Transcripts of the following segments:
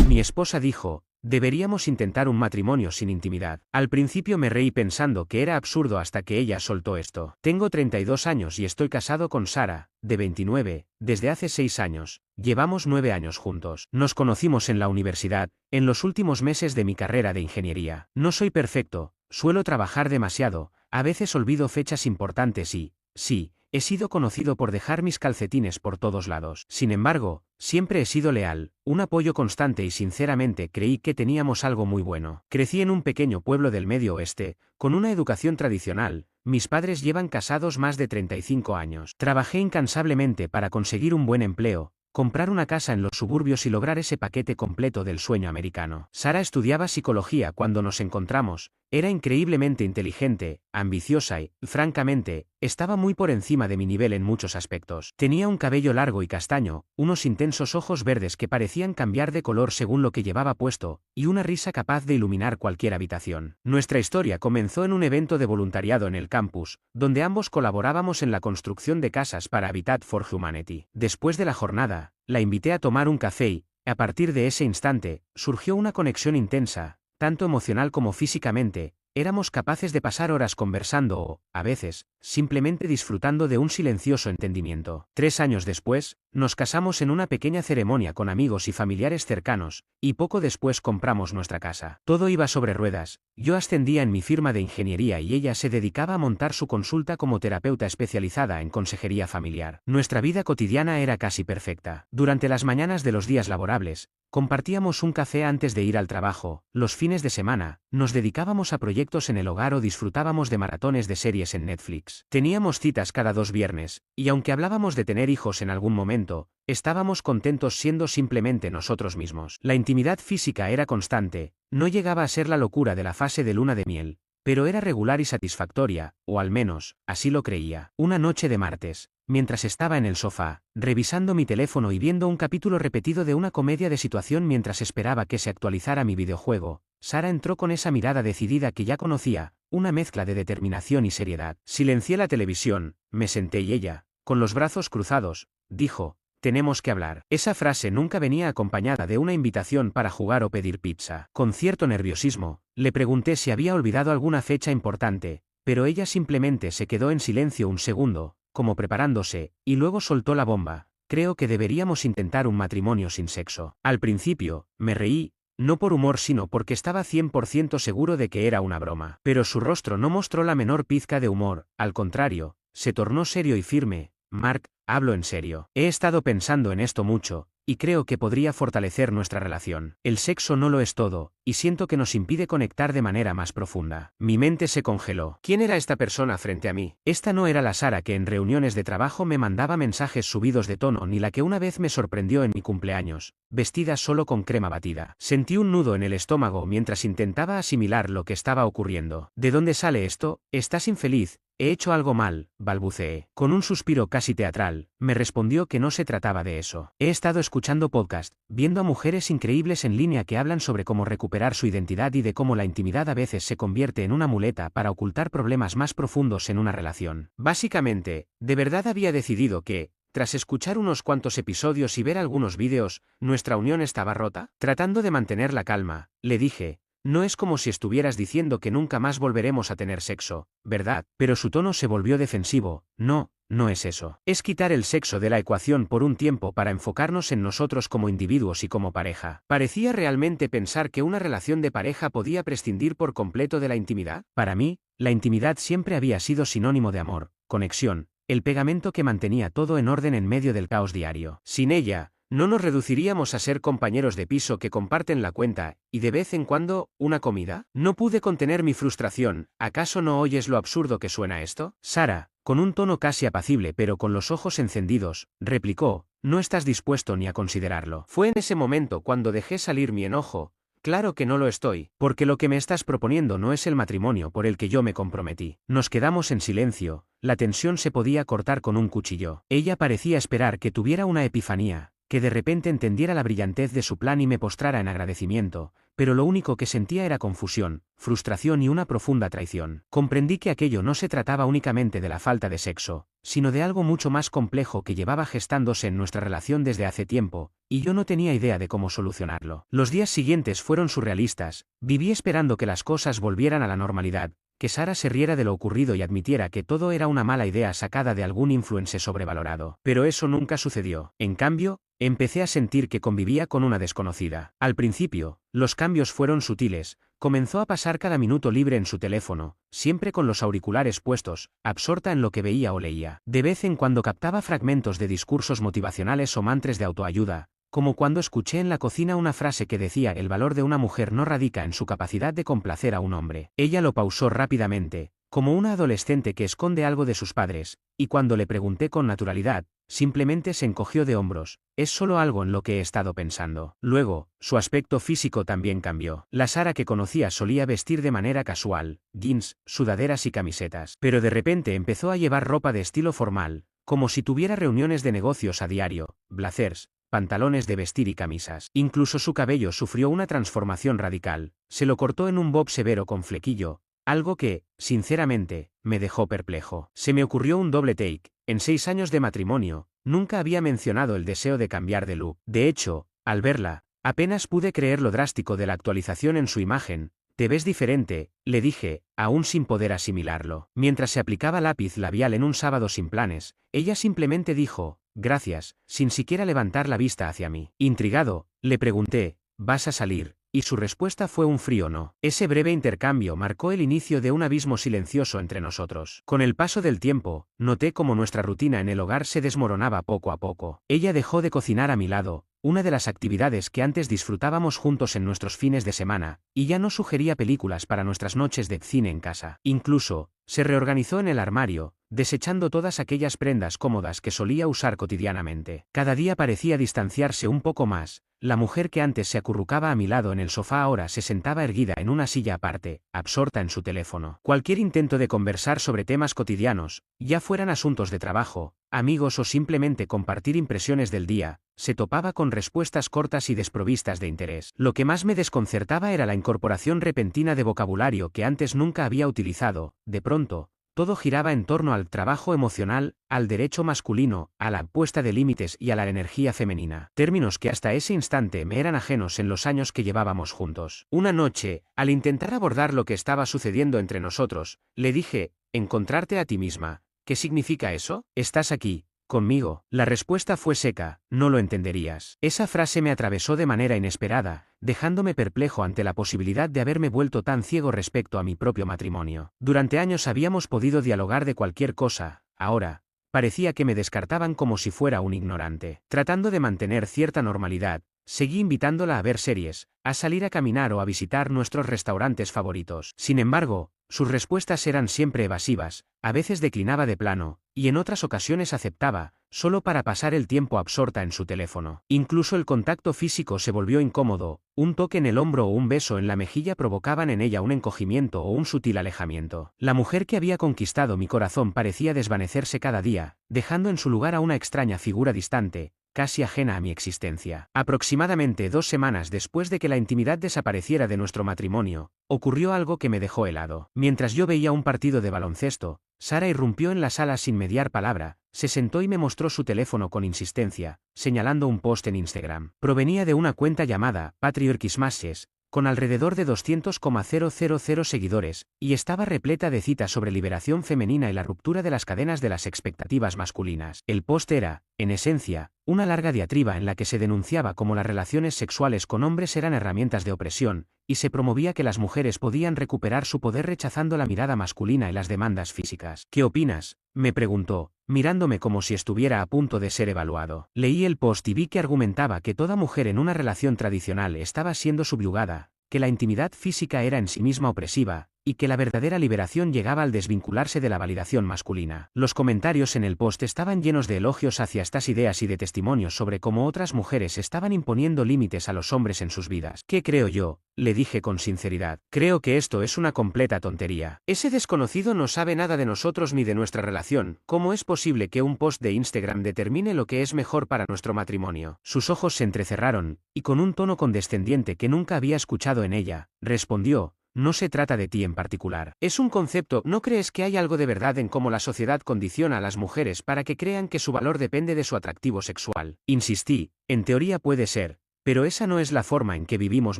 Mi esposa dijo, deberíamos intentar un matrimonio sin intimidad. Al principio me reí pensando que era absurdo hasta que ella soltó esto. Tengo 32 años y estoy casado con Sara, de 29, desde hace 6 años. Llevamos 9 años juntos. Nos conocimos en la universidad, en los últimos meses de mi carrera de ingeniería. No soy perfecto, suelo trabajar demasiado, a veces olvido fechas importantes y, sí, he sido conocido por dejar mis calcetines por todos lados. Sin embargo, siempre he sido leal, un apoyo constante y sinceramente creí que teníamos algo muy bueno. Crecí en un pequeño pueblo del Medio Oeste, con una educación tradicional. Mis padres llevan casados más de 35 años. Trabajé incansablemente para conseguir un buen empleo, comprar una casa en los suburbios y lograr ese paquete completo del sueño americano. Sara estudiaba psicología cuando nos encontramos, era increíblemente inteligente, ambiciosa y, francamente, estaba muy por encima de mi nivel en muchos aspectos. Tenía un cabello largo y castaño, unos intensos ojos verdes que parecían cambiar de color según lo que llevaba puesto, y una risa capaz de iluminar cualquier habitación. Nuestra historia comenzó en un evento de voluntariado en el campus, donde ambos colaborábamos en la construcción de casas para Habitat for Humanity. Después de la jornada, la invité a tomar un café y, a partir de ese instante, surgió una conexión intensa, tanto emocional como físicamente. Éramos capaces de pasar horas conversando o, a veces, simplemente disfrutando de un silencioso entendimiento. 3 años después, nos casamos en una pequeña ceremonia con amigos y familiares cercanos, y poco después compramos nuestra casa. Todo iba sobre ruedas, yo ascendía en mi firma de ingeniería y ella se dedicaba a montar su consulta como terapeuta especializada en consejería familiar. Nuestra vida cotidiana era casi perfecta. Durante las mañanas de los días laborables, compartíamos un café antes de ir al trabajo, los fines de semana, nos dedicábamos a proyectos en el hogar o disfrutábamos de maratones de series en Netflix. Teníamos citas cada 2 viernes, y aunque hablábamos de tener hijos en algún momento, estábamos contentos siendo simplemente nosotros mismos. La intimidad física era constante, no llegaba a ser la locura de la fase de luna de miel, pero era regular y satisfactoria, o al menos, así lo creía. Una noche de martes, mientras estaba en el sofá, revisando mi teléfono y viendo un capítulo repetido de una comedia de situación mientras esperaba que se actualizara mi videojuego, Sara entró con esa mirada decidida que ya conocía, una mezcla de determinación y seriedad. Silencié la televisión, me senté y ella, con los brazos cruzados, dijo, tenemos que hablar. Esa frase nunca venía acompañada de una invitación para jugar o pedir pizza. Con cierto nerviosismo, le pregunté si había olvidado alguna fecha importante, pero ella simplemente se quedó en silencio un segundo, como preparándose, y luego soltó la bomba. Creo que deberíamos intentar un matrimonio sin sexo. Al principio, me reí, no por humor sino porque estaba 100% seguro de que era una broma. Pero su rostro no mostró la menor pizca de humor, al contrario, se tornó serio y firme. Mark, hablo en serio. He estado pensando en esto mucho, y creo que podría fortalecer nuestra relación. El sexo no lo es todo, y siento que nos impide conectar de manera más profunda. Mi mente se congeló. ¿Quién era esta persona frente a mí? Esta no era la Sara que en reuniones de trabajo me mandaba mensajes subidos de tono ni la que una vez me sorprendió en mi cumpleaños, vestida solo con crema batida. Sentí un nudo en el estómago mientras intentaba asimilar lo que estaba ocurriendo. ¿De dónde sale esto? ¿Estás infeliz? He hecho algo mal, balbuceé. Con un suspiro casi teatral, me respondió que no se trataba de eso. He estado escuchando podcast, viendo a mujeres increíbles en línea que hablan sobre cómo recuperar su identidad y de cómo la intimidad a veces se convierte en una muleta para ocultar problemas más profundos en una relación. Básicamente, de verdad había decidido que, tras escuchar unos cuantos episodios y ver algunos vídeos, nuestra unión estaba rota. Tratando de mantener la calma, le dije, no es como si estuvieras diciendo que nunca más volveremos a tener sexo, ¿verdad? Pero su tono se volvió defensivo. No, no es eso. Es quitar el sexo de la ecuación por un tiempo para enfocarnos en nosotros como individuos y como pareja. ¿Parecía realmente pensar que una relación de pareja podía prescindir por completo de la intimidad? Para mí, la intimidad siempre había sido sinónimo de amor, conexión, el pegamento que mantenía todo en orden en medio del caos diario. Sin ella, ¿no nos reduciríamos a ser compañeros de piso que comparten la cuenta, y de vez en cuando, una comida? No pude contener mi frustración. ¿Acaso no oyes lo absurdo que suena esto? Sara, con un tono casi apacible pero con los ojos encendidos, replicó, no estás dispuesto ni a considerarlo. Fue en ese momento cuando dejé salir mi enojo. Claro que no lo estoy, porque lo que me estás proponiendo no es el matrimonio por el que yo me comprometí. Nos quedamos en silencio, la tensión se podía cortar con un cuchillo. Ella parecía esperar que tuviera una epifanía, que de repente entendiera la brillantez de su plan y me postrara en agradecimiento, pero lo único que sentía era confusión, frustración y una profunda traición. Comprendí que aquello no se trataba únicamente de la falta de sexo, sino de algo mucho más complejo que llevaba gestándose en nuestra relación desde hace tiempo, y yo no tenía idea de cómo solucionarlo. Los días siguientes fueron surrealistas, viví esperando que las cosas volvieran a la normalidad, que Sara se riera de lo ocurrido y admitiera que todo era una mala idea sacada de algún influencer sobrevalorado. Pero eso nunca sucedió. En cambio, empecé a sentir que convivía con una desconocida. Al principio, los cambios fueron sutiles. Comenzó a pasar cada minuto libre en su teléfono, siempre con los auriculares puestos, absorta en lo que veía o leía. De vez en cuando captaba fragmentos de discursos motivacionales o mantras de autoayuda, como cuando escuché en la cocina una frase que decía: el valor de una mujer no radica en su capacidad de complacer a un hombre. Ella lo pausó rápidamente, como una adolescente que esconde algo de sus padres, y cuando le pregunté con naturalidad, simplemente se encogió de hombros: es solo algo en lo que he estado pensando. Luego, su aspecto físico también cambió. La Sara que conocía solía vestir de manera casual, jeans, sudaderas y camisetas, pero de repente empezó a llevar ropa de estilo formal, como si tuviera reuniones de negocios a diario, blazers, pantalones de vestir y camisas. Incluso su cabello sufrió una transformación radical, se lo cortó en un bob severo con flequillo, algo que, sinceramente, me dejó perplejo. Se me ocurrió un doble take. En 6 años de matrimonio, nunca había mencionado el deseo de cambiar de look. De hecho, al verla, apenas pude creer lo drástico de la actualización en su imagen. «Te ves diferente», le dije, aún sin poder asimilarlo. Mientras se aplicaba lápiz labial en un sábado sin planes, ella simplemente dijo: «Gracias», sin siquiera levantar la vista hacia mí. Intrigado, le pregunté: «¿Vas a salir?», y su respuesta fue un frío no. Ese breve intercambio marcó el inicio de un abismo silencioso entre nosotros. Con el paso del tiempo, noté cómo nuestra rutina en el hogar se desmoronaba poco a poco. Ella dejó de cocinar a mi lado, una de las actividades que antes disfrutábamos juntos en nuestros fines de semana, y ya no sugería películas para nuestras noches de cine en casa. Incluso, se reorganizó en el armario, desechando todas aquellas prendas cómodas que solía usar cotidianamente. Cada día parecía distanciarse un poco más. La mujer que antes se acurrucaba a mi lado en el sofá ahora se sentaba erguida en una silla aparte, absorta en su teléfono. Cualquier intento de conversar sobre temas cotidianos, ya fueran asuntos de trabajo, amigos o simplemente compartir impresiones del día, se topaba con respuestas cortas y desprovistas de interés. Lo que más me desconcertaba era la incorporación repentina de vocabulario que antes nunca había utilizado. De pronto, todo giraba en torno al trabajo emocional, al derecho masculino, a la puesta de límites y a la energía femenina. Términos que hasta ese instante me eran ajenos en los años que llevábamos juntos. Una noche, al intentar abordar lo que estaba sucediendo entre nosotros, le dije: «Encontrarte a ti misma. ¿Qué significa eso? ¿Estás aquí conmigo?». La respuesta fue seca: «No lo entenderías». Esa frase me atravesó de manera inesperada, dejándome perplejo ante la posibilidad de haberme vuelto tan ciego respecto a mi propio matrimonio. Durante años habíamos podido dialogar de cualquier cosa, ahora parecía que me descartaban como si fuera un ignorante. Tratando de mantener cierta normalidad, seguí invitándola a ver series, a salir a caminar o a visitar nuestros restaurantes favoritos. Sin embargo, sus respuestas eran siempre evasivas, a veces declinaba de plano, y en otras ocasiones aceptaba, solo para pasar el tiempo absorta en su teléfono. Incluso el contacto físico se volvió incómodo, un toque en el hombro o un beso en la mejilla provocaban en ella un encogimiento o un sutil alejamiento. La mujer que había conquistado mi corazón parecía desvanecerse cada día, dejando en su lugar a una extraña figura distante, casi ajena a mi existencia. Aproximadamente 2 semanas después de que la intimidad desapareciera de nuestro matrimonio, ocurrió algo que me dejó helado. Mientras yo veía un partido de baloncesto, Sara irrumpió en la sala sin mediar palabra, se sentó y me mostró su teléfono con insistencia, señalando un post en Instagram. Provenía de una cuenta llamada Patriarchismasses, con alrededor de 200,000 seguidores, y estaba repleta de citas sobre liberación femenina y la ruptura de las cadenas de las expectativas masculinas. El post era, en esencia, una larga diatriba en la que se denunciaba cómo las relaciones sexuales con hombres eran herramientas de opresión, y se promovía que las mujeres podían recuperar su poder rechazando la mirada masculina y las demandas físicas. «¿Qué opinas?», me preguntó, mirándome como si estuviera a punto de ser evaluado. Leí el post y vi que argumentaba que toda mujer en una relación tradicional estaba siendo subyugada, que la intimidad física era en sí misma opresiva, y que la verdadera liberación llegaba al desvincularse de la validación masculina. Los comentarios en el post estaban llenos de elogios hacia estas ideas y de testimonios sobre cómo otras mujeres estaban imponiendo límites a los hombres en sus vidas. ¿Qué creo yo?, le dije con sinceridad. Creo que esto es una completa tontería. Ese desconocido no sabe nada de nosotros ni de nuestra relación. ¿Cómo es posible que un post de Instagram determine lo que es mejor para nuestro matrimonio? Sus ojos se entrecerraron, y con un tono condescendiente que nunca había escuchado en ella, respondió: no se trata de ti en particular. Es un concepto. ¿No crees que hay algo de verdad en cómo la sociedad condiciona a las mujeres para que crean que su valor depende de su atractivo sexual? Insistí: en teoría puede ser, pero esa no es la forma en que vivimos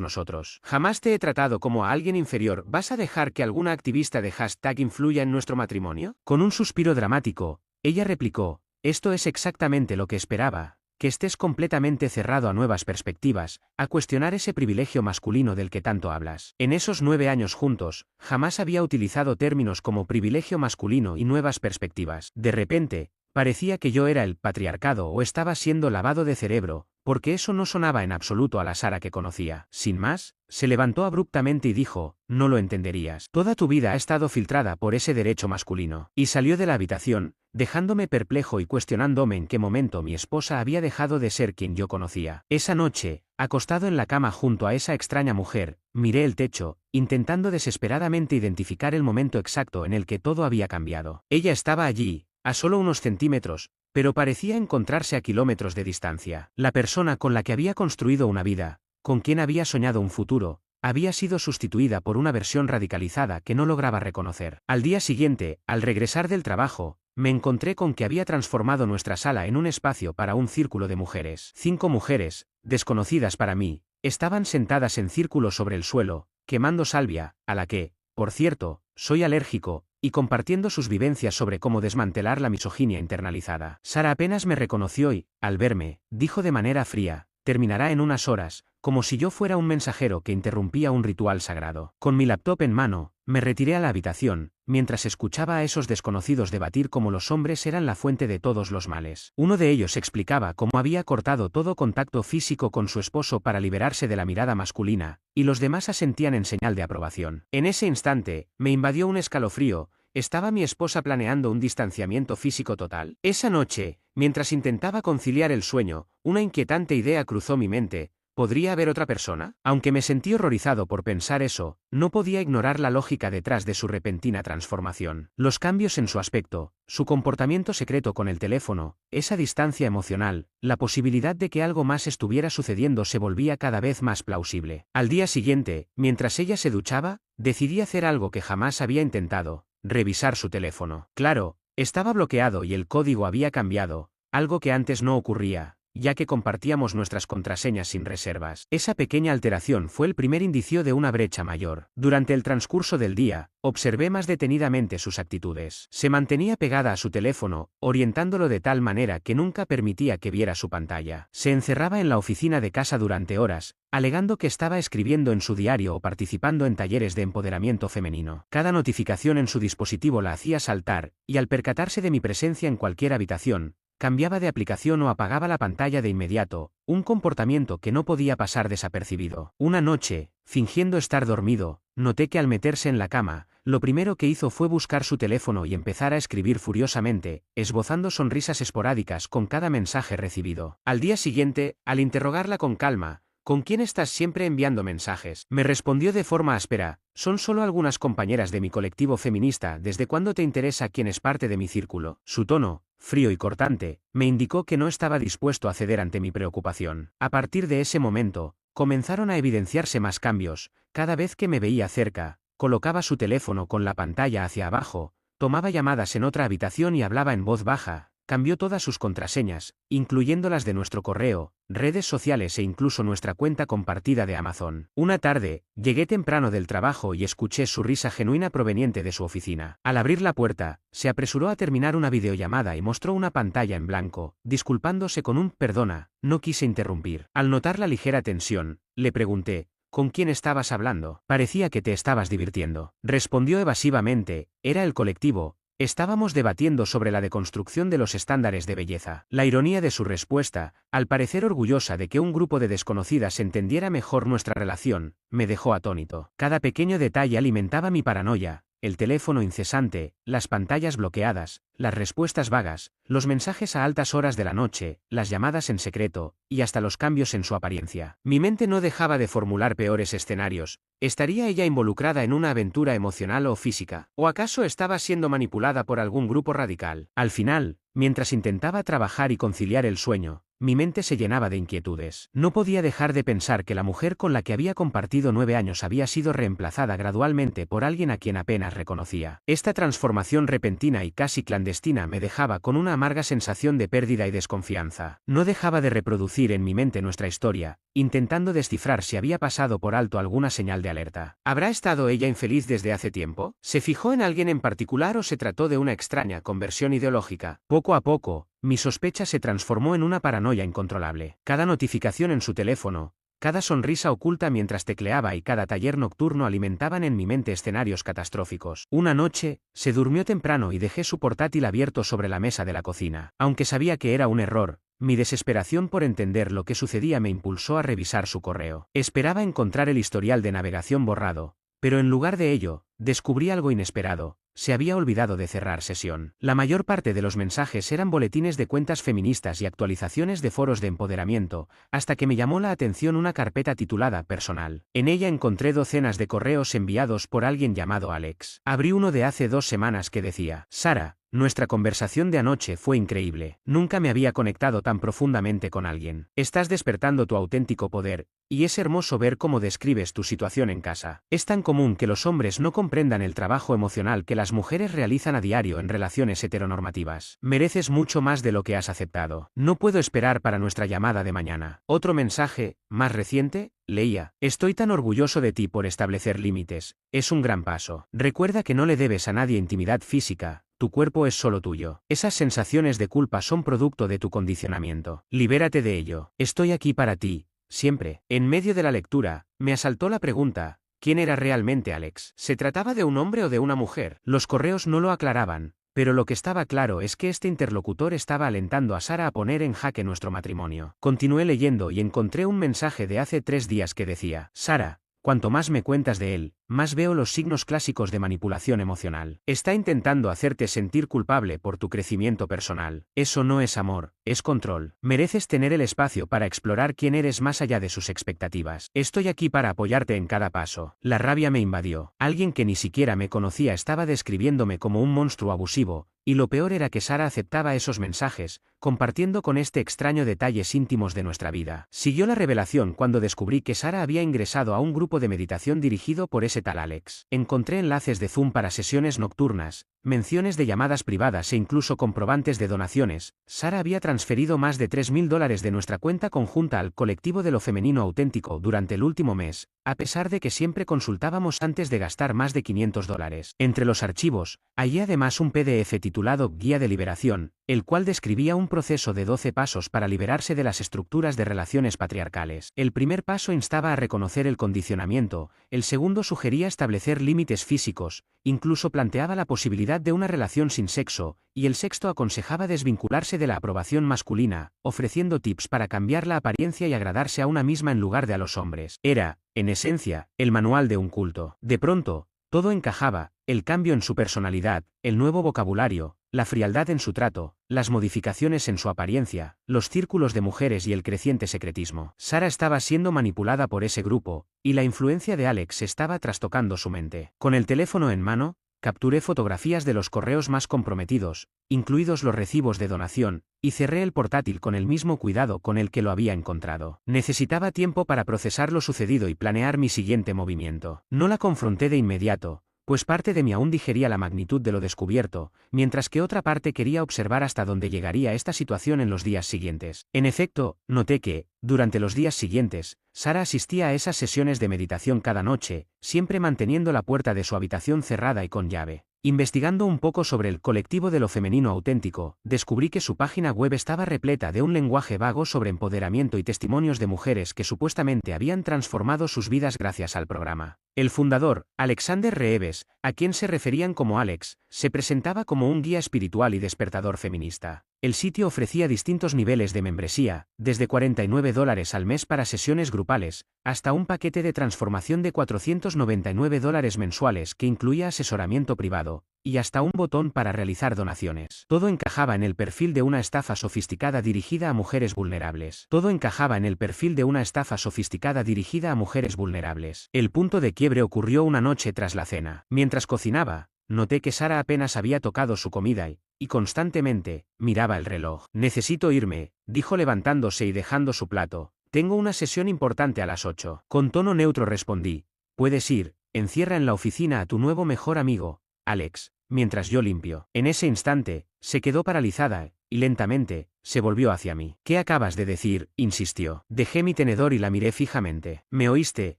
nosotros. Jamás te he tratado como a alguien inferior. ¿Vas a dejar que alguna activista de hashtag influya en nuestro matrimonio? Con un suspiro dramático, ella replicó: esto es exactamente lo que esperaba. Que estés completamente cerrado a nuevas perspectivas, a cuestionar ese privilegio masculino del que tanto hablas. En esos 9 años juntos, jamás había utilizado términos como privilegio masculino y nuevas perspectivas. De repente, parecía que yo era el patriarcado o estaba siendo lavado de cerebro, porque eso no sonaba en absoluto a la Sara que conocía. Sin más, se levantó abruptamente y dijo: no lo entenderías. Toda tu vida ha estado filtrada por ese derecho masculino. Y salió de la habitación, dejándome perplejo y cuestionándome en qué momento mi esposa había dejado de ser quien yo conocía. Esa noche, acostado en la cama junto a esa extraña mujer, miré el techo, intentando desesperadamente identificar el momento exacto en el que todo había cambiado. Ella estaba allí, a solo unos centímetros, pero parecía encontrarse a kilómetros de distancia. La persona con la que había construido una vida, con quien había soñado un futuro, había sido sustituida por una versión radicalizada que no lograba reconocer. Al día siguiente, al regresar del trabajo, me encontré con que había transformado nuestra sala en un espacio para un círculo de mujeres. 5 mujeres, desconocidas para mí, estaban sentadas en círculo sobre el suelo, quemando salvia, a la que, por cierto, soy alérgico, y compartiendo sus vivencias sobre cómo desmantelar la misoginia internalizada. Sara apenas me reconoció y, al verme, dijo de manera fría: terminará en unas horas, como si yo fuera un mensajero que interrumpía un ritual sagrado. Con mi laptop en mano, me retiré a la habitación, mientras escuchaba a esos desconocidos debatir cómo los hombres eran la fuente de todos los males. Uno de ellos explicaba cómo había cortado todo contacto físico con su esposo para liberarse de la mirada masculina, y los demás asentían en señal de aprobación. En ese instante, me invadió un escalofrío. ¿Estaba mi esposa planeando un distanciamiento físico total? Esa noche, mientras intentaba conciliar el sueño, una inquietante idea cruzó mi mente: ¿podría haber otra persona? Aunque me sentí horrorizado por pensar eso, no podía ignorar la lógica detrás de su repentina transformación. Los cambios en su aspecto, su comportamiento secreto con el teléfono, esa distancia emocional, la posibilidad de que algo más estuviera sucediendo se volvía cada vez más plausible. Al día siguiente, mientras ella se duchaba, decidí hacer algo que jamás había intentado: revisar su teléfono. Claro, estaba bloqueado y el código había cambiado, algo que antes no ocurría, ya que compartíamos nuestras contraseñas sin reservas. Esa pequeña alteración fue el primer indicio de una brecha mayor. Durante el transcurso del día, observé más detenidamente sus actitudes. Se mantenía pegada a su teléfono, orientándolo de tal manera que nunca permitía que viera su pantalla. Se encerraba en la oficina de casa durante horas, alegando que estaba escribiendo en su diario o participando en talleres de empoderamiento femenino. Cada notificación en su dispositivo la hacía saltar, y al percatarse de mi presencia en cualquier habitación, cambiaba de aplicación o apagaba la pantalla de inmediato, un comportamiento que no podía pasar desapercibido. Una noche, fingiendo estar dormido, noté que al meterse en la cama, lo primero que hizo fue buscar su teléfono y empezar a escribir furiosamente, esbozando sonrisas esporádicas con cada mensaje recibido. Al día siguiente, al interrogarla con calma: ¿con quién estás siempre enviando mensajes?, me respondió de forma áspera: son solo algunas compañeras de mi colectivo feminista. ¿Desde cuándo te interesa quién es parte de mi círculo? Su tono, frío y cortante, me indicó que no estaba dispuesto a ceder ante mi preocupación. A partir de ese momento, comenzaron a evidenciarse más cambios. Cada vez que me veía cerca, colocaba su teléfono con la pantalla hacia abajo, tomaba llamadas en otra habitación y hablaba en voz baja. Cambió todas sus contraseñas, incluyendo las de nuestro correo, redes sociales e incluso nuestra cuenta compartida de Amazon. Una tarde, llegué temprano del trabajo y escuché su risa genuina proveniente de su oficina. Al abrir la puerta, se apresuró a terminar una videollamada y mostró una pantalla en blanco, disculpándose con un «perdona, no quise interrumpir». Al notar la ligera tensión, le pregunté: ¿con quién estabas hablando? Parecía que te estabas divirtiendo. Respondió evasivamente: era el colectivo, Estábamos debatiendo sobre la deconstrucción de los estándares de belleza. La ironía de su respuesta, al parecer orgullosa de que un grupo de desconocidas entendiera mejor nuestra relación, me dejó atónito. Cada pequeño detalle alimentaba mi paranoia. El teléfono incesante, las pantallas bloqueadas, las respuestas vagas, los mensajes a altas horas de la noche, las llamadas en secreto, y hasta los cambios en su apariencia. Mi mente no dejaba de formular peores escenarios. ¿Estaría ella involucrada en una aventura emocional o física? ¿O acaso estaba siendo manipulada por algún grupo radical? Al final, mientras intentaba trabajar y conciliar el sueño, mi mente se llenaba de inquietudes. No podía dejar de pensar que la mujer con la que había compartido 9 años había sido reemplazada gradualmente por alguien a quien apenas reconocía. Esta transformación repentina y casi clandestina me dejaba con una amarga sensación de pérdida y desconfianza. No dejaba de reproducir en mi mente nuestra historia, intentando descifrar si había pasado por alto alguna señal de alerta. ¿Habrá estado ella infeliz desde hace tiempo? ¿Se fijó en alguien en particular o se trató de una extraña conversión ideológica? Poco a poco, mi sospecha se transformó en una paranoia incontrolable. Cada notificación en su teléfono, cada sonrisa oculta mientras tecleaba y cada taller nocturno alimentaban en mi mente escenarios catastróficos. Una noche, se durmió temprano y dejé su portátil abierto sobre la mesa de la cocina. Aunque sabía que era un error, mi desesperación por entender lo que sucedía me impulsó a revisar su correo. Esperaba encontrar el historial de navegación borrado, pero en lugar de ello, descubrí algo inesperado. Se había olvidado de cerrar sesión. La mayor parte de los mensajes eran boletines de cuentas feministas y actualizaciones de foros de empoderamiento, hasta que me llamó la atención una carpeta titulada Personal. En ella encontré docenas de correos enviados por alguien llamado Alex. Abrí uno de hace 2 semanas que decía: Sara, nuestra conversación de anoche fue increíble. Nunca me había conectado tan profundamente con alguien. Estás despertando tu auténtico poder, y es hermoso ver cómo describes tu situación en casa. Es tan común que los hombres no comprendan el trabajo emocional que las mujeres realizan a diario en relaciones heteronormativas. Mereces mucho más de lo que has aceptado. No puedo esperar para nuestra llamada de mañana. Otro mensaje, más reciente, leía: estoy tan orgulloso de ti por establecer límites. Es un gran paso. Recuerda que no le debes a nadie intimidad física. Tu cuerpo es solo tuyo. Esas sensaciones de culpa son producto de tu condicionamiento. Libérate de ello. Estoy aquí para ti, siempre. En medio de la lectura, me asaltó la pregunta: ¿quién era realmente Alex? ¿Se trataba de un hombre o de una mujer? Los correos no lo aclaraban, pero lo que estaba claro es que este interlocutor estaba alentando a Sara a poner en jaque nuestro matrimonio. Continué leyendo y encontré un mensaje de hace 3 días que decía: Sara, cuanto más me cuentas de él, más veo los signos clásicos de manipulación emocional. Está intentando hacerte sentir culpable por tu crecimiento personal. Eso no es amor, es control. Mereces tener el espacio para explorar quién eres más allá de sus expectativas. Estoy aquí para apoyarte en cada paso. La rabia me invadió. Alguien que ni siquiera me conocía estaba describiéndome como un monstruo abusivo, y lo peor era que Sara aceptaba esos mensajes, compartiendo con este extraño detalles íntimos de nuestra vida. Siguió la revelación cuando descubrí que Sara había ingresado a un grupo de meditación dirigido por ese tal Alex. Encontré enlaces de Zoom para sesiones nocturnas, menciones de llamadas privadas e incluso comprobantes de donaciones. Sara había transferido más de $3.000 de nuestra cuenta conjunta al colectivo de lo femenino auténtico durante el último mes, a pesar de que siempre consultábamos antes de gastar más de $500. Entre los archivos, hallé además un PDF titulado Guía de Liberación, el cual describía un proceso de 12 pasos para liberarse de las estructuras de relaciones patriarcales. El primer paso instaba a reconocer el condicionamiento, el segundo sugería establecer límites físicos, incluso planteaba la posibilidad de una relación sin sexo, y el sexto aconsejaba desvincularse de la aprobación masculina, ofreciendo tips para cambiar la apariencia y agradarse a una misma en lugar de a los hombres. Era, en esencia, el manual de un culto. De pronto, todo encajaba: el cambio en su personalidad, el nuevo vocabulario, la frialdad en su trato, las modificaciones en su apariencia, los círculos de mujeres y el creciente secretismo. Sara estaba siendo manipulada por ese grupo, y la influencia de Alex estaba trastocando su mente. Con el teléfono en mano, capturé fotografías de los correos más comprometidos, incluidos los recibos de donación, y cerré el portátil con el mismo cuidado con el que lo había encontrado. Necesitaba tiempo para procesar lo sucedido y planear mi siguiente movimiento. No la confronté de inmediato, pues parte de mí aún digería la magnitud de lo descubierto, mientras que otra parte quería observar hasta dónde llegaría esta situación en los días siguientes. En efecto, noté que, durante los días siguientes, Sara asistía a esas sesiones de meditación cada noche, siempre manteniendo la puerta de su habitación cerrada y con llave. Investigando un poco sobre el colectivo de lo femenino auténtico, descubrí que su página web estaba repleta de un lenguaje vago sobre empoderamiento y testimonios de mujeres que supuestamente habían transformado sus vidas gracias al programa. El fundador, Alexander Reeves, a quien se referían como Alex, se presentaba como un guía espiritual y despertador feminista. El sitio ofrecía distintos niveles de membresía, desde $49 al mes para sesiones grupales, hasta un paquete de transformación de $499 mensuales que incluía asesoramiento privado, y hasta un botón para realizar donaciones. Todo encajaba en el perfil de una estafa sofisticada dirigida a mujeres vulnerables. Todo encajaba en el perfil de una estafa sofisticada dirigida a mujeres vulnerables. El punto de quiebre ocurrió una noche tras la cena. Mientras cocinaba, noté que Sara apenas había tocado su comida y constantemente miraba el reloj. Necesito irme, dijo levantándose y dejando su plato. Tengo una sesión importante a las 8. Con tono neutro respondí. Puedes ir, encierra en la oficina a tu nuevo mejor amigo, Alex, mientras yo limpio. En ese instante, se quedó paralizada, y lentamente, se volvió hacia mí. ¿Qué acabas de decir?, insistió. Dejé mi tenedor y la miré fijamente. ¿Me oíste,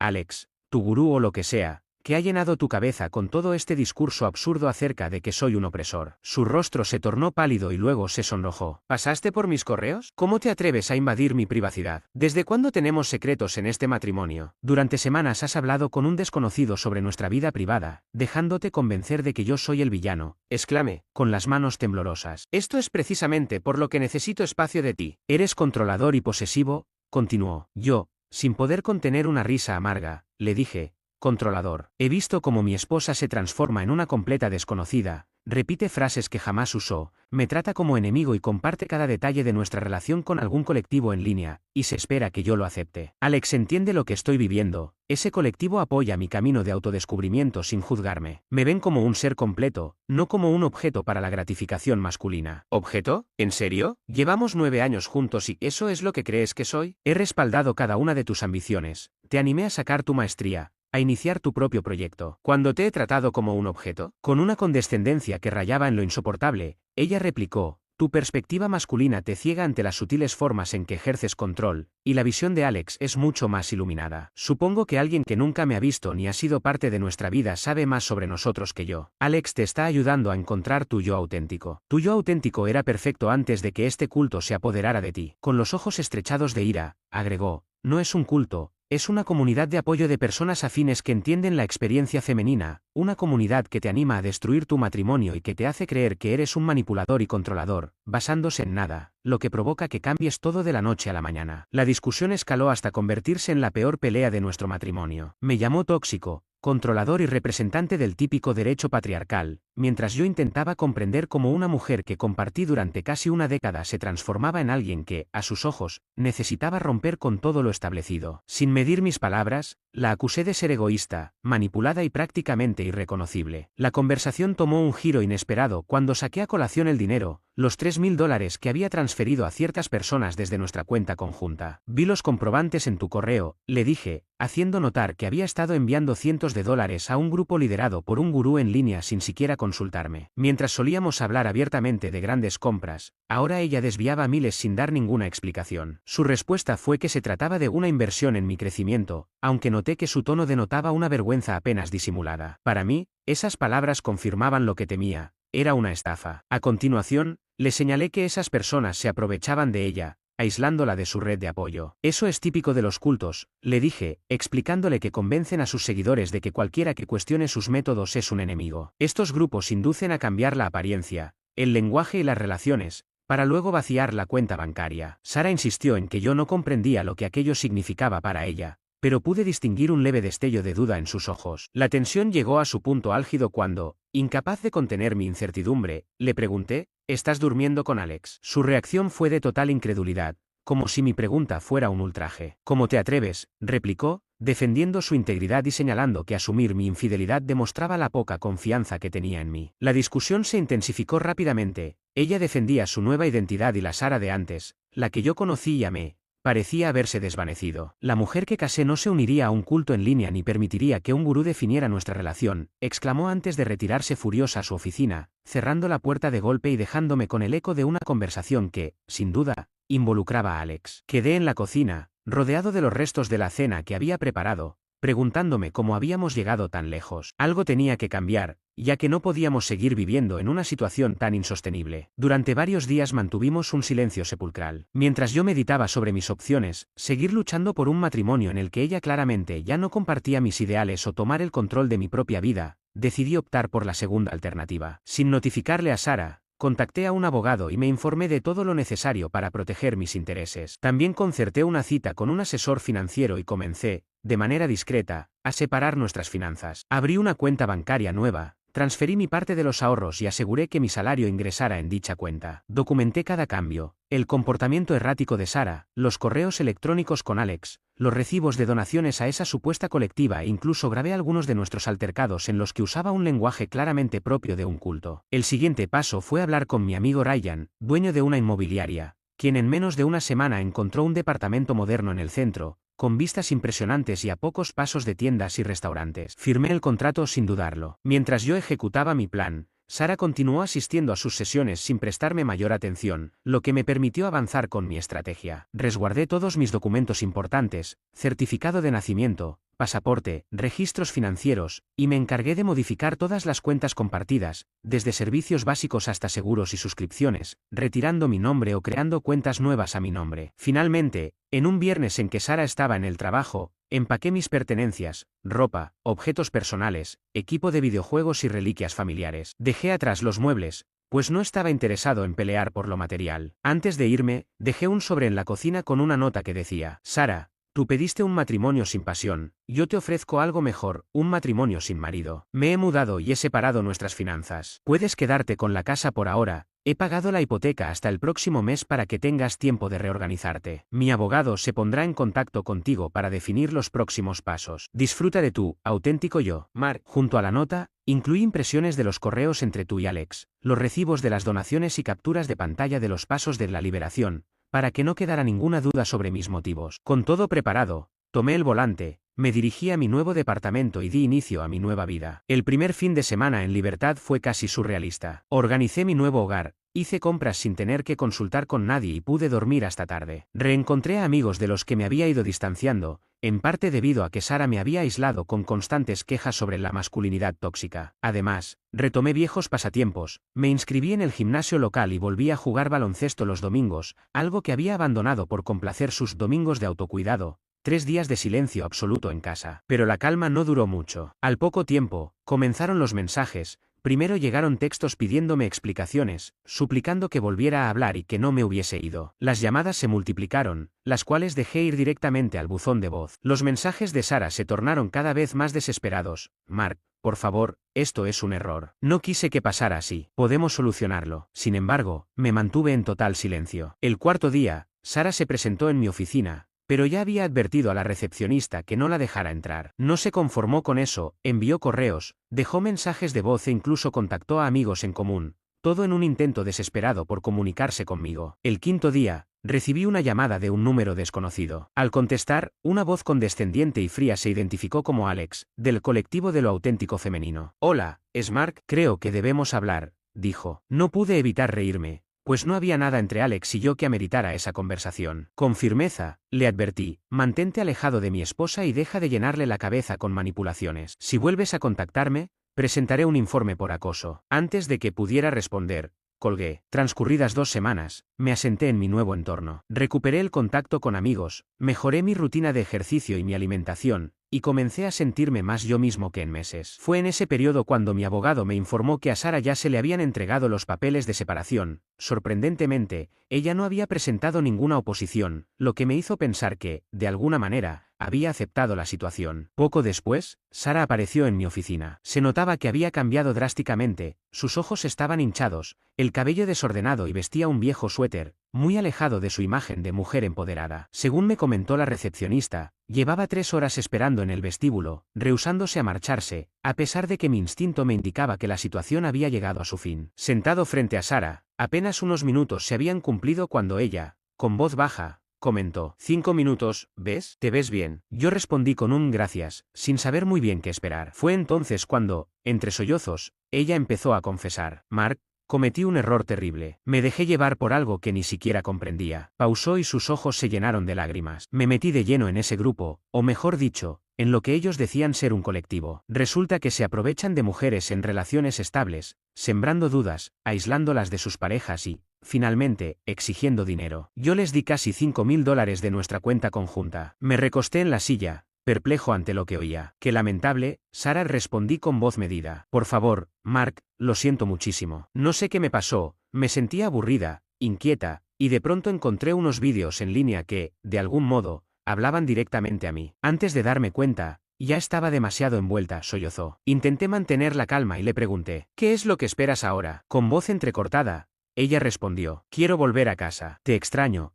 Alex, tu gurú o lo que sea, que ha llenado tu cabeza con todo este discurso absurdo acerca de que soy un opresor? Su rostro se tornó pálido y luego se sonrojó. ¿Pasaste por mis correos? ¿Cómo te atreves a invadir mi privacidad? ¿Desde cuándo tenemos secretos en este matrimonio? Durante semanas has hablado con un desconocido sobre nuestra vida privada, dejándote convencer de que yo soy el villano, exclamé, con las manos temblorosas. Esto es precisamente por lo que necesito espacio de ti. Eres controlador y posesivo, continuó. Yo, sin poder contener una risa amarga, le dije, controlador. He visto cómo mi esposa se transforma en una completa desconocida, repite frases que jamás usó, me trata como enemigo y comparte cada detalle de nuestra relación con algún colectivo en línea, y se espera que yo lo acepte. Alex entiende lo que estoy viviendo, ese colectivo apoya mi camino de autodescubrimiento sin juzgarme. Me ven como un ser completo, no como un objeto para la gratificación masculina. ¿Objeto? ¿En serio? Llevamos 9 años juntos y ¿eso es lo que crees que soy? He respaldado cada una de tus ambiciones, te animé a sacar tu maestría, a iniciar tu propio proyecto. Cuando te he tratado como un objeto, con una condescendencia que rayaba en lo insoportable, ella replicó, tu perspectiva masculina te ciega ante las sutiles formas en que ejerces control, y la visión de Alex es mucho más iluminada. Supongo que alguien que nunca me ha visto ni ha sido parte de nuestra vida sabe más sobre nosotros que yo. Alex te está ayudando a encontrar tu yo auténtico. Tu yo auténtico era perfecto antes de que este culto se apoderara de ti. Con los ojos estrechados de ira, agregó, no es un culto, es una comunidad de apoyo de personas afines que entienden la experiencia femenina, una comunidad que te anima a destruir tu matrimonio y que te hace creer que eres un manipulador y controlador, basándose en nada, lo que provoca que cambies todo de la noche a la mañana. La discusión escaló hasta convertirse en la peor pelea de nuestro matrimonio. Me llamó tóxico, controlador y representante del típico derecho patriarcal, mientras yo intentaba comprender cómo una mujer que compartí durante casi una década se transformaba en alguien que, a sus ojos, necesitaba romper con todo lo establecido. Sin medir mis palabras, la acusé de ser egoísta, manipulada y prácticamente irreconocible. La conversación tomó un giro inesperado cuando saqué a colación el dinero, los $3.000 que había transferido a ciertas personas desde nuestra cuenta conjunta. Vi los comprobantes en tu correo, le dije, haciendo notar que había estado enviando cientos de dólares a un grupo liderado por un gurú en línea sin siquiera consultarme. Mientras solíamos hablar abiertamente de grandes compras, ahora ella desviaba miles sin dar ninguna explicación. Su respuesta fue que se trataba de una inversión en mi crecimiento, aunque noté que su tono denotaba una vergüenza apenas disimulada. Para mí, esas palabras confirmaban lo que temía, era una estafa. A continuación, le señalé que esas personas se aprovechaban de ella, aislándola de su red de apoyo. Eso es típico de los cultos, le dije, explicándole que convencen a sus seguidores de que cualquiera que cuestione sus métodos es un enemigo. Estos grupos inducen a cambiar la apariencia, el lenguaje y las relaciones, para luego vaciar la cuenta bancaria. Sara insistió en que yo no comprendía lo que aquello significaba para ella, pero pude distinguir un leve destello de duda en sus ojos. La tensión llegó a su punto álgido cuando, incapaz de contener mi incertidumbre, le pregunté, ¿estás durmiendo con Alex? Su reacción fue de total incredulidad, como si mi pregunta fuera un ultraje. ¿Cómo te atreves?, replicó, defendiendo su integridad y señalando que asumir mi infidelidad demostraba la poca confianza que tenía en mí. La discusión se intensificó rápidamente, ella defendía su nueva identidad y la Sara de antes, la que yo conocí y amé, parecía haberse desvanecido. La mujer que casé no se uniría a un culto en línea ni permitiría que un gurú definiera nuestra relación, exclamó antes de retirarse furiosa a su oficina, cerrando la puerta de golpe y dejándome con el eco de una conversación que, sin duda, involucraba a Alex. Quedé en la cocina, rodeado de los restos de la cena que había preparado, preguntándome cómo habíamos llegado tan lejos. Algo tenía que cambiar, ya que no podíamos seguir viviendo en una situación tan insostenible. Durante varios días mantuvimos un silencio sepulcral. Mientras yo meditaba sobre mis opciones, seguir luchando por un matrimonio en el que ella claramente ya no compartía mis ideales o tomar el control de mi propia vida, decidí optar por la segunda alternativa. Sin notificarle a Sara, contacté a un abogado y me informé de todo lo necesario para proteger mis intereses. También concerté una cita con un asesor financiero y comencé, de manera discreta, a separar nuestras finanzas. Abrí una cuenta bancaria nueva, transferí mi parte de los ahorros y aseguré que mi salario ingresara en dicha cuenta. Documenté cada cambio, el comportamiento errático de Sara, los correos electrónicos con Alex, los recibos de donaciones a esa supuesta colectiva e incluso grabé algunos de nuestros altercados en los que usaba un lenguaje claramente propio de un culto. El siguiente paso fue hablar con mi amigo Ryan, dueño de una inmobiliaria, quien en menos de una semana encontró un departamento moderno en el centro, con vistas impresionantes y a pocos pasos de tiendas y restaurantes. Firmé el contrato sin dudarlo. Mientras yo ejecutaba mi plan, Sara continuó asistiendo a sus sesiones sin prestarme mayor atención, lo que me permitió avanzar con mi estrategia. Resguardé todos mis documentos importantes, certificado de nacimiento, pasaporte, registros financieros, y me encargué de modificar todas las cuentas compartidas, desde servicios básicos hasta seguros y suscripciones, retirando mi nombre o creando cuentas nuevas a mi nombre. Finalmente, en un viernes en que Sara estaba en el trabajo, empaqué mis pertenencias, ropa, objetos personales, equipo de videojuegos y reliquias familiares. Dejé atrás los muebles, pues no estaba interesado en pelear por lo material. Antes de irme, dejé un sobre en la cocina con una nota que decía: Sara, tú pediste un matrimonio sin pasión, yo te ofrezco algo mejor, un matrimonio sin marido. Me he mudado y he separado nuestras finanzas. Puedes quedarte con la casa por ahora, he pagado la hipoteca hasta el próximo mes para que tengas tiempo de reorganizarte. Mi abogado se pondrá en contacto contigo para definir los próximos pasos. Disfruta de tu auténtico yo. Mark. Junto a la nota, incluí impresiones de los correos entre tú y Alex, los recibos de las donaciones y capturas de pantalla de los pasos de la liberación, para que no quedara ninguna duda sobre mis motivos. Con todo preparado, tomé el volante, me dirigí a mi nuevo departamento y di inicio a mi nueva vida. El primer fin de semana en libertad fue casi surrealista. Organicé mi nuevo hogar, hice compras sin tener que consultar con nadie y pude dormir hasta tarde. Reencontré a amigos de los que me había ido distanciando, en parte debido a que Sara me había aislado con constantes quejas sobre la masculinidad tóxica. Además, retomé viejos pasatiempos, me inscribí en el gimnasio local y volví a jugar baloncesto los domingos, algo que había abandonado por complacer sus domingos de autocuidado. 3 días de silencio absoluto en casa. Pero la calma no duró mucho. Al poco tiempo, comenzaron los mensajes. Primero llegaron textos pidiéndome explicaciones, suplicando que volviera a hablar y que no me hubiese ido. Las llamadas se multiplicaron, las cuales dejé ir directamente al buzón de voz. Los mensajes de Sara se tornaron cada vez más desesperados. Mark, por favor, esto es un error. No quise que pasara así. Podemos solucionarlo. Sin embargo, me mantuve en total silencio. El cuarto día, Sara se presentó en mi oficina, pero ya había advertido a la recepcionista que no la dejara entrar. No se conformó con eso, envió correos, dejó mensajes de voz e incluso contactó a amigos en común, todo en un intento desesperado por comunicarse conmigo. El quinto día, recibí una llamada de un número desconocido. Al contestar, una voz condescendiente y fría se identificó como Alex, del colectivo de lo auténtico femenino. Hola, ¿es Mark? Creo que debemos hablar, dijo. No pude evitar reírme, pues no había nada entre Alex y yo que ameritara esa conversación. Con firmeza, le advertí: mantente alejado de mi esposa y deja de llenarle la cabeza con manipulaciones. Si vuelves a contactarme, presentaré un informe por acoso. Antes de que pudiera responder, colgué. Transcurridas 2 semanas, me asenté en mi nuevo entorno. Recuperé el contacto con amigos, mejoré mi rutina de ejercicio y mi alimentación, y comencé a sentirme más yo mismo que en meses. Fue en ese periodo cuando mi abogado me informó que a Sara ya se le habían entregado los papeles de separación. Sorprendentemente, ella no había presentado ninguna oposición, lo que me hizo pensar que, de alguna manera, había aceptado la situación. Poco después, Sara apareció en mi oficina. Se notaba que había cambiado drásticamente, sus ojos estaban hinchados, el cabello desordenado y vestía un viejo suéter, muy alejado de su imagen de mujer empoderada. Según me comentó la recepcionista, llevaba 3 horas esperando en el vestíbulo, rehusándose a marcharse, a pesar de que mi instinto me indicaba que la situación había llegado a su fin. Sentado frente a Sara, apenas unos minutos se habían cumplido cuando ella, con voz baja, comentó: 5 minutos, ¿ves? ¿Te ves bien? Yo respondí con un gracias, sin saber muy bien qué esperar. Fue entonces cuando, entre sollozos, ella empezó a confesar: Mark, cometí un error terrible. Me dejé llevar por algo que ni siquiera comprendía. Pausó y sus ojos se llenaron de lágrimas. Me metí de lleno en ese grupo, o mejor dicho, en lo que ellos decían ser un colectivo. Resulta que se aprovechan de mujeres en relaciones estables, sembrando dudas, aislándolas de sus parejas y, finalmente, exigiendo dinero. Yo les di casi $5.000 de nuestra cuenta conjunta. Me recosté en la silla, perplejo ante lo que oía. Qué lamentable, Sara, respondí con voz medida. Por favor, Mark, lo siento muchísimo. No sé qué me pasó, me sentía aburrida, inquieta, y de pronto encontré unos vídeos en línea que, de algún modo, hablaban directamente a mí. Antes de darme cuenta, ya estaba demasiado envuelta, sollozó. Intenté mantener la calma y le pregunté, ¿qué es lo que esperas ahora? Con voz entrecortada, ella respondió, quiero volver a casa. Te extraño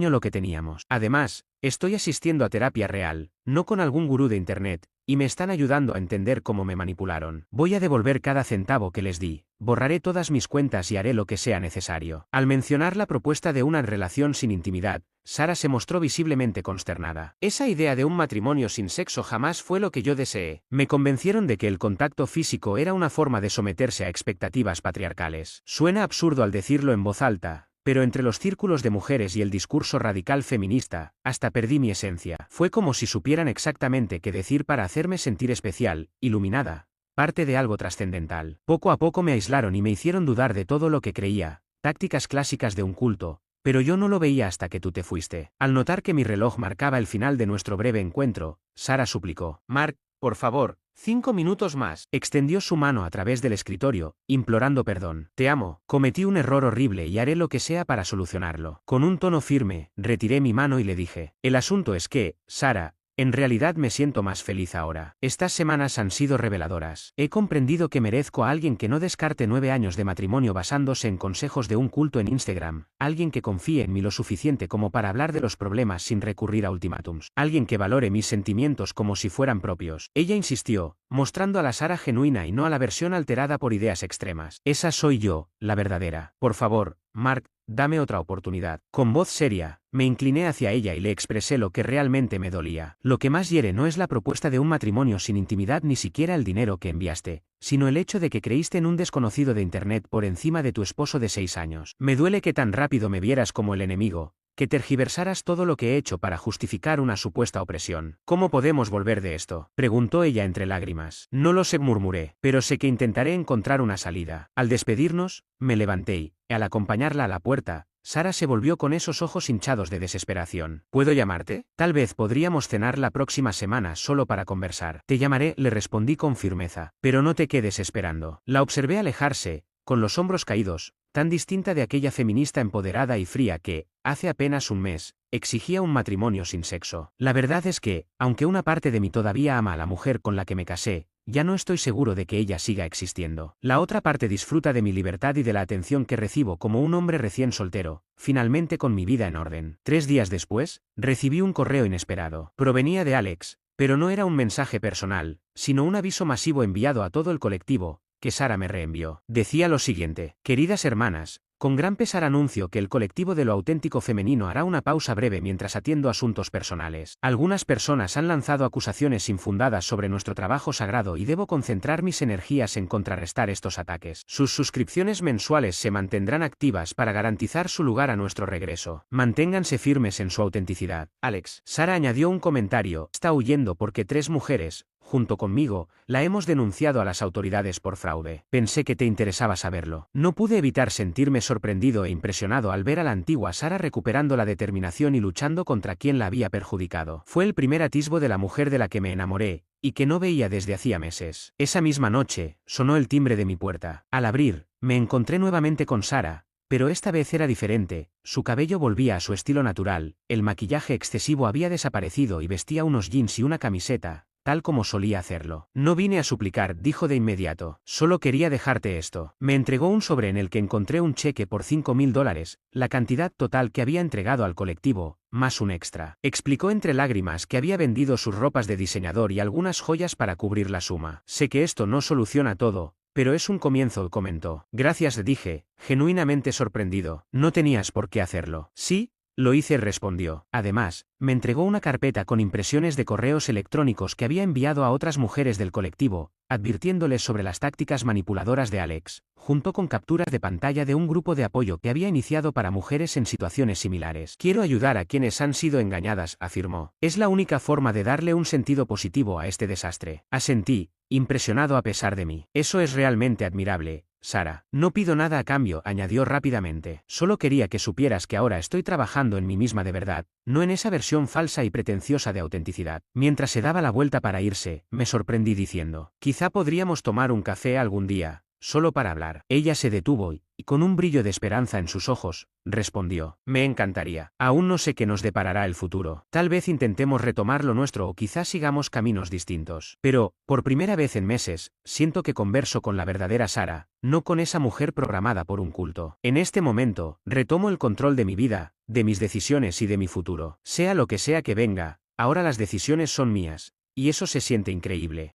lo que teníamos. Además, estoy asistiendo a terapia real, no con algún gurú de internet, y me están ayudando a entender cómo me manipularon. Voy a devolver cada centavo que les di, borraré todas mis cuentas y haré lo que sea necesario. Al mencionar la propuesta de una relación sin intimidad, Sara se mostró visiblemente consternada. Esa idea de un matrimonio sin sexo jamás fue lo que yo deseé. Me convencieron de que el contacto físico era una forma de someterse a expectativas patriarcales. Suena absurdo al decirlo en voz alta, pero entre los círculos de mujeres y el discurso radical feminista, hasta perdí mi esencia. Fue como si supieran exactamente qué decir para hacerme sentir especial, iluminada, parte de algo trascendental. Poco a poco me aislaron y me hicieron dudar de todo lo que creía, tácticas clásicas de un culto, pero yo no lo veía hasta que tú te fuiste. Al notar que mi reloj marcaba el final de nuestro breve encuentro, Sara suplicó, Mark, por favor, 5 minutos más. Extendió su mano a través del escritorio, implorando perdón. Te amo, cometí un error horrible y haré lo que sea para solucionarlo. Con un tono firme, retiré mi mano y le dije, el asunto es que, Sara, en realidad me siento más feliz ahora. Estas semanas han sido reveladoras. He comprendido que merezco a alguien que no descarte 9 años de matrimonio basándose en consejos de un culto en Instagram, alguien que confíe en mí lo suficiente como para hablar de los problemas sin recurrir a ultimátums, alguien que valore mis sentimientos como si fueran propios. Ella insistió, mostrando a la Sara genuina y no a la versión alterada por ideas extremas. Esa soy yo, la verdadera. Por favor, Mark, dame otra oportunidad. Con voz seria, me incliné hacia ella y le expresé lo que realmente me dolía. Lo que más hiere no es la propuesta de un matrimonio sin intimidad ni siquiera el dinero que enviaste, sino el hecho de que creíste en un desconocido de internet por encima de tu esposo de 6 años. Me duele que tan rápido me vieras como el enemigo, que tergiversaras todo lo que he hecho para justificar una supuesta opresión. ¿Cómo podemos volver de esto?, preguntó ella entre lágrimas. No lo sé, murmuré, pero sé que intentaré encontrar una salida. Al despedirnos, me levanté y, al acompañarla a la puerta, Sara se volvió con esos ojos hinchados de desesperación. ¿Puedo llamarte? Tal vez podríamos cenar la próxima semana solo para conversar. Te llamaré, le respondí con firmeza. Pero no te quedes esperando. La observé alejarse, con los hombros caídos, tan distinta de aquella feminista empoderada y fría que, hace apenas un mes, exigía un matrimonio sin sexo. La verdad es que, aunque una parte de mí todavía ama a la mujer con la que me casé, ya no estoy seguro de que ella siga existiendo. La otra parte disfruta de mi libertad y de la atención que recibo como un hombre recién soltero, finalmente con mi vida en orden. 3 días después, recibí un correo inesperado. Provenía de Alex, pero no era un mensaje personal, sino un aviso masivo enviado a todo el colectivo, que Sara me reenvió. Decía lo siguiente: queridas hermanas, con gran pesar anuncio que el colectivo de lo auténtico femenino hará una pausa breve mientras atiendo asuntos personales. Algunas personas han lanzado acusaciones infundadas sobre nuestro trabajo sagrado y debo concentrar mis energías en contrarrestar estos ataques. Sus suscripciones mensuales se mantendrán activas para garantizar su lugar a nuestro regreso. Manténganse firmes en su autenticidad. Alex. Sara añadió un comentario: está huyendo porque 3 mujeres, junto conmigo, la hemos denunciado a las autoridades por fraude. Pensé que te interesaba saberlo. No pude evitar sentirme sorprendido e impresionado al ver a la antigua Sara recuperando la determinación y luchando contra quien la había perjudicado. Fue el primer atisbo de la mujer de la que me enamoré, y que no veía desde hacía meses. Esa misma noche, sonó el timbre de mi puerta. Al abrir, me encontré nuevamente con Sara, pero esta vez era diferente. Su cabello volvía a su estilo natural, el maquillaje excesivo había desaparecido y vestía unos jeans y una camiseta, tal como solía hacerlo. No vine a suplicar, dijo de inmediato. Solo quería dejarte esto. Me entregó un sobre en el que encontré un cheque por $5.000, la cantidad total que había entregado al colectivo, más un extra. Explicó entre lágrimas que había vendido sus ropas de diseñador y algunas joyas para cubrir la suma. Sé que esto no soluciona todo, pero es un comienzo, comentó. Gracias, dije, genuinamente sorprendido. No tenías por qué hacerlo. Sí, Lo hice, respondió. Además, me entregó una carpeta con impresiones de correos electrónicos que había enviado a otras mujeres del colectivo, advirtiéndoles sobre las tácticas manipuladoras de Alex, junto con capturas de pantalla de un grupo de apoyo que había iniciado para mujeres en situaciones similares. Quiero ayudar a quienes han sido engañadas, afirmó. Es la única forma de darle un sentido positivo a este desastre. Asentí, impresionado a pesar de mí. Eso es realmente admirable, Sara. No pido nada a cambio, añadió rápidamente. Solo quería que supieras que ahora estoy trabajando en mí misma de verdad, no en esa versión falsa y pretenciosa de autenticidad. Mientras se daba la vuelta para irse, me sorprendí diciendo, quizá podríamos tomar un café algún día, solo para hablar. Ella se detuvo y, con un brillo de esperanza en sus ojos, respondió, me encantaría. Aún no sé qué nos deparará el futuro. Tal vez intentemos retomar lo nuestro o quizás sigamos caminos distintos. Pero, por primera vez en meses, siento que converso con la verdadera Sara, no con esa mujer programada por un culto. En este momento, retomo el control de mi vida, de mis decisiones y de mi futuro. Sea lo que sea que venga, ahora las decisiones son mías, y eso se siente increíble.